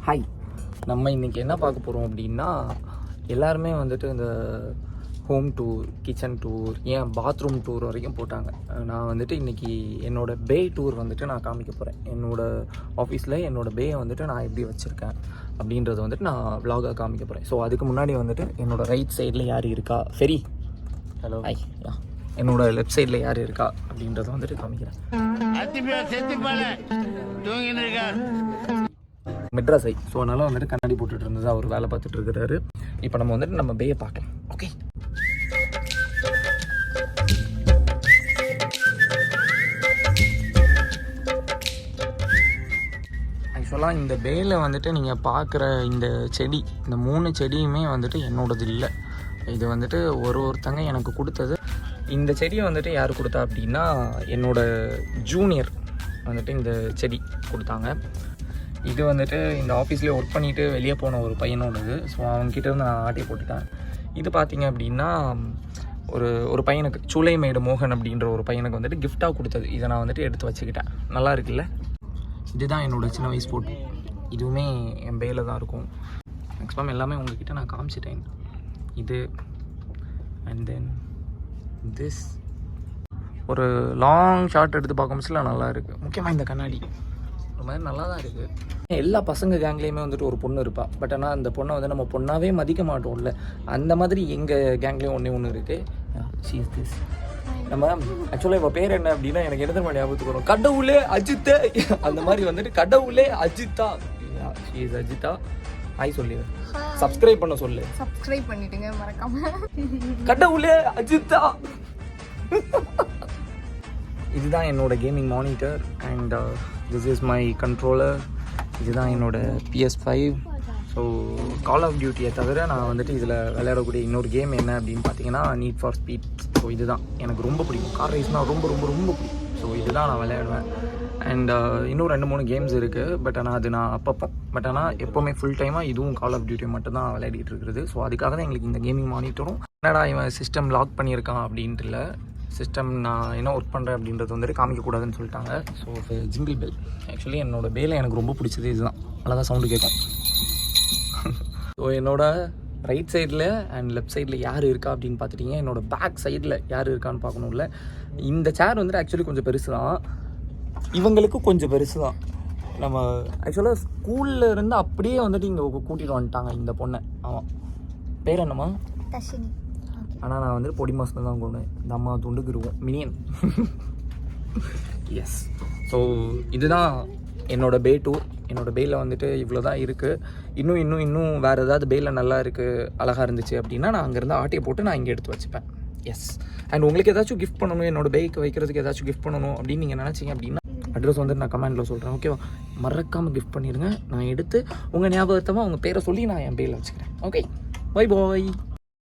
Hi, நம்ம இன்றைக்கி என்ன பார்க்க போகிறோம் அப்படின்னா, எல்லாருமே வந்துட்டு இந்த ஹோம் டூர், கிச்சன் டூர், ஏன் பாத்ரூம் டூர் வரைக்கும் போட்டாங்க. நான் வந்துட்டு இன்றைக்கி என்னோடய பே டூர் வந்துட்டு நான் காமிக்க போகிறேன். என்னோடய ஆஃபீஸில் என்னோடய பேயை வந்துட்டு நான் எப்படி வச்சுருக்கேன் அப்படின்றத வந்துட்டு நான் விலாகாக காமிக்க போகிறேன். ஸோ அதுக்கு முன்னாடி வந்துட்டு என்னோடய ரைட் சைடில் யார் இருக்கா, ஃபெரி ஹலோ ஹாய், என்னோடய லெஃப்ட் சைடில் யார் இருக்கா அப்படின்றத வந்துட்டு காமிக்கிறேன். மெட்ராஸை. ஸோ அதனால் வந்துட்டு கண்ணாடி போட்டுட்டு இருந்தது, அவர் வேலை பார்த்துட்டு இருக்கிறாரு. இப்போ நம்ம வந்துட்டு நம்ம பேயை பார்க்கலாம். ஓகே, ஆக்சுவலாக இந்த பேயில் வந்துட்டு நீங்கள் பார்க்குற இந்த செடி, இந்த 3 செடியுமே வந்துட்டு என்னோடது இல்லை. இது வந்துட்டு ஒருத்தங்க எனக்கு கொடுத்தது. இந்த செடியை வந்துட்டு யார் கொடுத்தா அப்படின்னா, என்னோட ஜூனியர் வந்துட்டு இந்த செடி கொடுத்தாங்க. இது வந்துட்டு இந்த ஆஃபீஸ்லேயே ஒர்க் பண்ணிவிட்டு வெளியே போன ஒரு பையனோடது. ஸோ அவங்ககிட்ட இருந்து நான் ஆட்டி போட்டுட்டேன். இது பார்த்திங்க அப்படின்னா ஒரு பையனுக்கு, சூளைமேடு மோகன் அப்படின்ற ஒரு பையனுக்கு வந்துட்டு கிஃப்டாக கொடுத்தது. இதை நான் வந்துட்டு எடுத்து வச்சுக்கிட்டேன். நல்லா இருக்குல்ல? இதுதான் என்னோடய சின்ன வயசு போட்டு. இதுவுமே என் பேயில் தான் இருக்கும். மேக்ஸிமம் எல்லாமே உங்ககிட்ட நான் காமிச்சிட்டேன். இது அண்ட் தென் திஸ். ஒரு லாங் ஷார்ட் எடுத்து பார்க்க முடியல, நல்லா இருக்குது. முக்கியமாக இந்த கண்ணாடி ஒரு மாதிரி நல்லா தான் இருக்குது. எல்லா பசங்க கேங்லேயுமே வந்துட்டு ஒரு பொண்ணு இருப்பாள். பட் ஆனால் அந்த பொண்ணை வந்து நம்ம பொண்ணாகவே மதிக்க மாட்டோம்ல. அந்த மாதிரி எங்கள் கேங்லேயும் ஒன்று இருக்குது. நம்ம ஆக்சுவலாக இப்போ பேர் என்ன அப்படின்னா, எனக்கு எந்த மாதிரி ஞாபகத்துக்கு வரும், கடவுளே அஜித்தா. அந்த மாதிரி வந்துட்டு கடவுளே Ajitha. She is Ajitha. Hi சொல்லு, சப்ஸ்கிரைப் பண்ண சொல்லு. சப்ஸ்கிரைப் பண்ணிட்டுங்க மறக்காம. கடவுளே அஜித்தா. இதுதான் என்னோட gaming monitor and this is my controller. இதுதான் என்னோட PS5. ஸோ கால் ஆஃப் டியூட்டியை தவிர நான் வந்துட்டு இதில் விளையாடக்கூடிய இன்னொரு கேம் என்ன அப்படின்னு பார்த்தீங்கன்னா, நீட் ஃபார் ஸ்பீட். ஸோ இதுதான் எனக்கு ரொம்ப பிடிக்கும். கார் ரேஸ்னால் ரொம்ப ரொம்ப ரொம்ப பிடிக்கும். ஸோ இதுதான் நான் விளையாடுவேன். அண்ட் இன்னும் 2-3 கேம்ஸ் இருக்குது. பட் ஆனால் அது நான் அப்பப்போ, பட் ஆனால் எப்போவுமே ஃபுல் டைமாக இதுவும் கால் ஆஃப் டியூட்டி மட்டும் தான் விளையாடிட்டு இருக்கிறது. ஸோ அதுக்காக தான் எங்களுக்கு இந்த கேமிங் மானிட்டரும். என்னடா இவன் சிஸ்டம் லாக் பண்ணியிருக்கான் அப்படின்ட்டு இல்லை, சிஸ்டம் நான் என்ன ஒர்க் பண்ணுறேன் அப்படின்றது வந்துட்டு காமிக்கக்கூடாதுன்னு சொல்லிட்டாங்க. So jingle bell. ஆக்சுவலி என்னோடய பேல எனக்கு ரொம்ப பிடிச்சது இதுதான். அழகாக சவுண்டு கேட்கும். ஸோ என்னோடய ரைட் சைடில் அண்ட் லெஃப்ட் சைடில் யார் இருக்கா அப்படின்னு பார்த்துட்டிங்க. என்னோடய பேக் சைடில் யார் இருக்கான்னு பார்க்கணும்ல. இந்த சேர் வந்துட்டு ஆக்சுவலி கொஞ்சம் பெருசு தான், இவங்களுக்கு கொஞ்சம் பெருசு தான். நம்ம ஆக்சுவலாக ஸ்கூலில் இருந்து அப்படியே வந்துட்டு இங்கே கூட்டிகிட்டு வந்துட்டாங்க இந்த பொண்ணை. ஆமாம், பேர் என்னம்மா? தஷினி. ஆனால் நான் வந்துட்டு பொடி மாதம் தான் கொண்டு இந்த அம்மா துண்டுக்குருவோம் மினியன். எஸ். ஸோ இதுதான் என்னோடய பே டூர். என்னோடய பேயில் வந்துட்டு இவ்வளோ தான் இருக்குது. இன்னும் வேறு ஏதாவது பேயில் நல்லா இருக்குது, அழகாக இருந்துச்சு அப்படின்னா நான் அங்கேருந்து ஆட்டியை போட்டு நான் இங்கே எடுத்து வச்சுப்பேன். எஸ். அண்ட் உங்களுக்கு ஏதாச்சும் கிஃப்ட் பண்ணணும், என்னோடய பேக்கு வைக்கிறதுக்கு ஏதாச்சும் கிஃப்ட் பண்ணணும் அப்படின்னு நீங்கள் நினச்சிங்க அப்படின்னா அட்ரஸ் வந்துட்டு நான் கமெண்ட்டில் சொல்கிறேன். ஓகேவா? மறக்காமல் கிஃப்ட் பண்ணிடுங்க. நான் எடுத்து உங்கள் ஞாபகத்தமாக உங்கள் பேரை சொல்லி நான் என் பேயில் வச்சுக்கிறேன். Okay, bye bye.